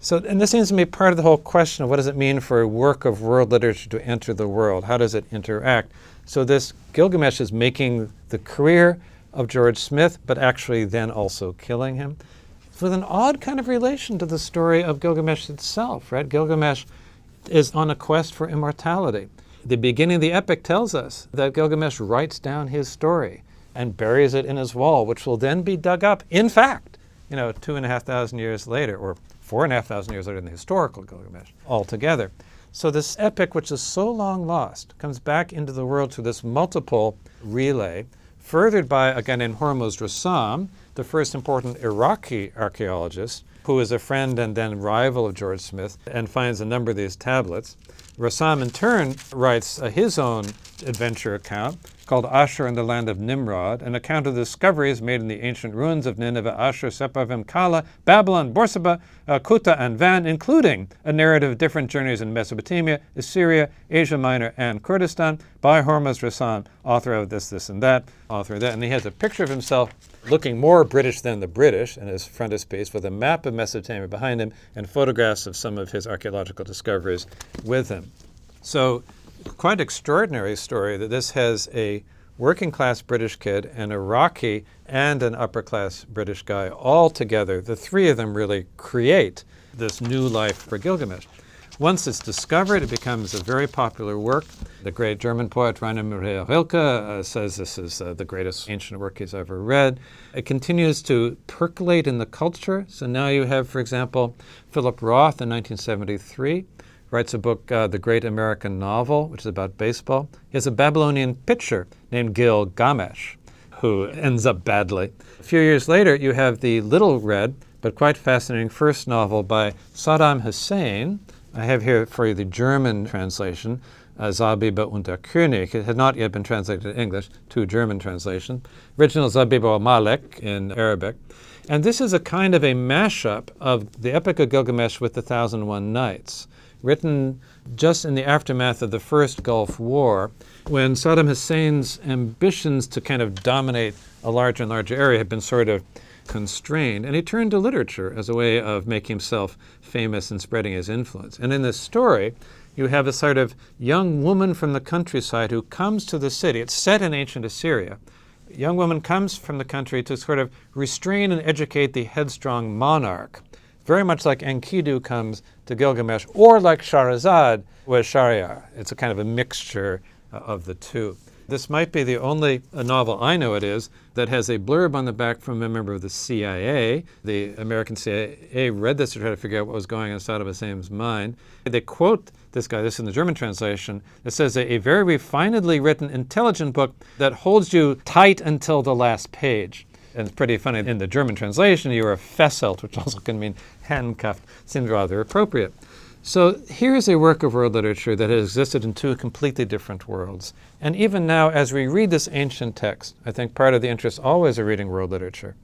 So, and this seems to me part of the whole question of what does it mean for a work of world literature to enter the world? How does it interact? So this Gilgamesh is making the career of George Smith, but actually then also killing him, with an odd kind of relation to the story of Gilgamesh itself, right? Gilgamesh is on a quest for immortality. The beginning of the epic tells us that Gilgamesh writes down his story and buries it in his wall, which will then be dug up, in fact, 2,500 years later, or 4,500 years later in the historical Gilgamesh altogether. So this epic, which is so long lost, comes back into the world through this multiple relay, furthered by a guy named HARMWLXX2016-V004800, the first important Iraqi archaeologist, who is a friend and then rival of George Smith, and finds a number of these tablets. Rassam, in turn, writes his own adventure account called Ashur in the Land of Nimrod, an account of the discoveries made in the ancient ruins of Nineveh, Ashur, Sepharvaim, Kala, Babylon, Borsaba, Kuta, and Van, including a narrative of different journeys in Mesopotamia, Assyria, Asia Minor, and Kurdistan, by HARMWLXX2016-V004800, author of this, and that, author of that. And he has a picture of himself looking more British than the British in his frontispiece, with a map of Mesopotamia behind him and photographs of some of his archaeological discoveries with him. So, quite extraordinary story that this has a working-class British kid, an Iraqi, and an upper-class British guy all together. The three of them really create this new life for Gilgamesh. Once it's discovered, it becomes a very popular work. The great German poet Rainer Maria Rilke says this is the greatest ancient work he's ever read. It continues to percolate in the culture. So now you have, for example, Philip Roth in 1973 writes a book, The Great American Novel, which is about baseball. He has a Babylonian pitcher named Gilgamesh, who ends up badly. A few years later, you have the little-read, but quite fascinating first novel by Saddam Hussein. I have here for you the German translation, Zabiba und der König. It had not yet been translated to English, two German translations. Original Zabiba Malek in Arabic. And this is a kind of a mashup of the Epic of Gilgamesh with the 1001 Nights, written just in the aftermath of the first Gulf War, when Saddam Hussein's ambitions to kind of dominate a larger and larger area had been sort of constrained, and he turned to literature as a way of making himself famous and spreading his influence. And in this story, you have a sort of young woman from the countryside who comes to the city. It's set in ancient Assyria. A young woman comes from the country to sort of restrain and educate the headstrong monarch, very much like Enkidu comes to Gilgamesh, or like Shahrazad was Shahryar. It's a kind of a mixture of the two. This might be the only novel, I know it is, that has a blurb on the back from a member of the CIA. The American CIA read this to try to figure out what was going on inside of Hussein's mind. They quote this guy, this is in the German translation, it says, a very refinedly written, intelligent book that holds you tight until the last page. And it's pretty funny, in the German translation, you are fesselt, which also can mean handcuffed. Seems rather appropriate. So here's a work of world literature that has existed in two completely different worlds. And even now, as we read this ancient text, I think part of the interest always of reading world literature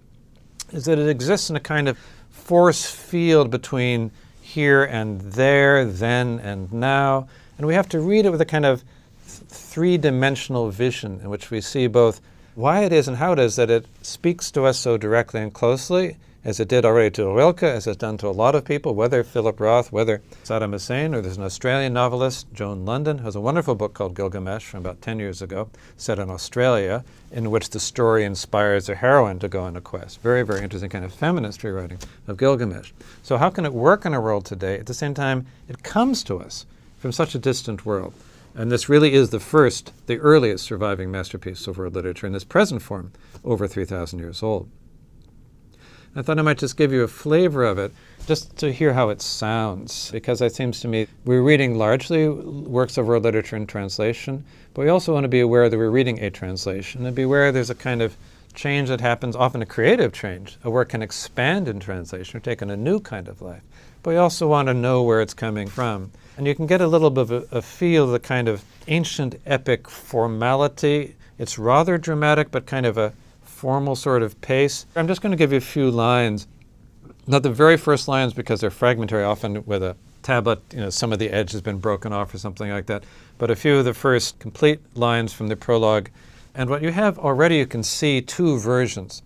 is that it exists in a kind of force field between here and there, then and now. And we have to read it with a kind of three-dimensional vision in which we see both why it is and how it is that it speaks to us so directly and closely, as it did already to Rilke, as it's done to a lot of people, whether Philip Roth, whether Saddam Hussein, or there's an Australian novelist, Joan London, who has a wonderful book called Gilgamesh from about 10 years ago, set in Australia, in which the story inspires a heroine to go on a quest. Very, very interesting kind of feminist rewriting of Gilgamesh. So how can it work in our world today? At the same time, it comes to us from such a distant world. And this really is the earliest surviving masterpiece of world literature in this present form, over 3,000 years old. I thought I might just give you a flavor of it, just to hear how it sounds, because it seems to me we're reading largely works of world literature in translation, but we also want to be aware that we're reading a translation, and be aware there's a kind of change that happens, often a creative change. A work can expand in translation or take on a new kind of life, but we also want to know where it's coming from. And you can get a little bit of a feel of the kind of ancient epic formality. It's rather dramatic, but kind of a formal sort of pace. I'm just going to give you a few lines. Not the very first lines, because they're fragmentary, often with a tablet, some of the edge has been broken off or something like that, but a few of the first complete lines from the prologue. And what you have already, you can see two versions.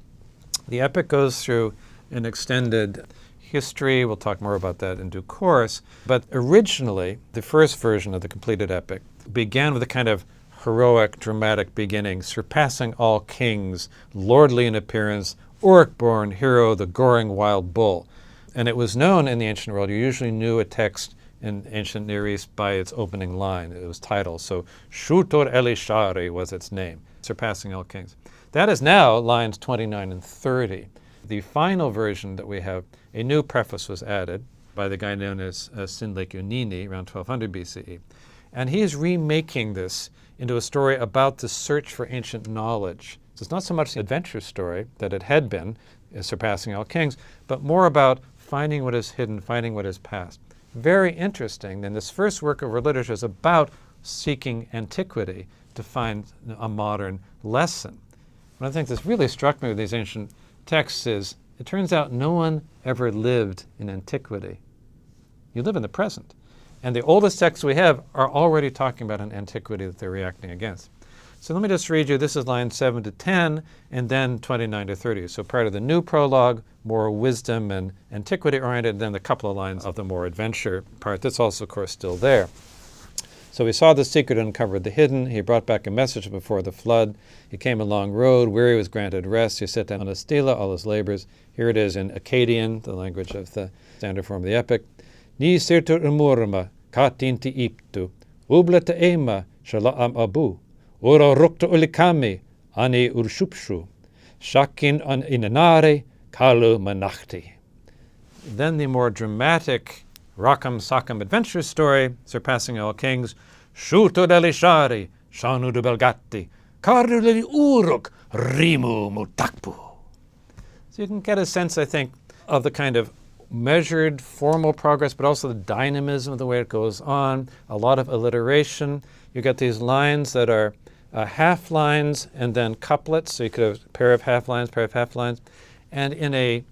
The epic goes through an extended history. We'll talk more about that in due course. But originally, the first version of the completed epic began with a kind of heroic, dramatic beginning, surpassing all kings, lordly in appearance, Auric-born hero, the goring wild bull. And it was known in the ancient world, you usually knew a text in ancient Near East by its opening line. It was titled. So, Shutor Elishari was its name, surpassing all kings. That is now lines 29 and 30. The final version that we have, a new preface was added by the guy known as Sinlek Unini around 1200 BCE. And he is remaking this into a story about the search for ancient knowledge. So it's not so much the adventure story that it had been, surpassing all kings, but more about finding what is hidden, finding what is past. Very interesting. Then this first work of world literature is about seeking antiquity to find a modern lesson. One of the things that's really struck me with these ancient texts is it turns out no one ever lived in antiquity. You live in the present. And the oldest texts we have are already talking about an antiquity that they're reacting against. So let me just read you, this is lines 7 to 10, and then 29 to 30. So part of the new prologue, more wisdom and antiquity-oriented, then a couple of lines of the more adventure part. That's also, of course, still there. So he saw the secret and uncovered the hidden. He brought back a message before the flood. He came a long road. Weary was granted rest. He sat down on a stela, all his labors. Here it is in Akkadian, the language of the standard form of the epic. Ni sirtur umurma, katinti iptu, ublata ema, shala'am abu, ura rukta ulikami, ani urshupshu, shakin an inanare, kalu manachti. Then the more dramatic Rakam Sakam adventure story, surpassing all kings, Shuto delishari, Shanu de Belgatti, Kardu de Uruk, Rimu Mutakpu. So you can get a sense, I think, of the kind of measured, formal progress, but also the dynamism of the way it goes on, a lot of alliteration. You get these lines that are half lines and then couplets, so you could have a pair of half lines, pair of half lines. And in a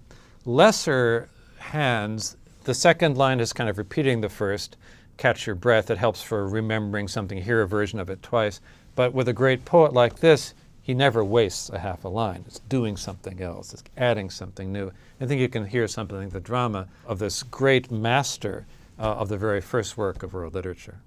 lesser hands, the second line is kind of repeating the first, catch your breath. It helps for remembering something, hear a version of it twice. But with a great poet like this, he never wastes a half a line. It's doing something else. It's adding something new. I think you can hear something like the drama of this great master of the very first work of world literature.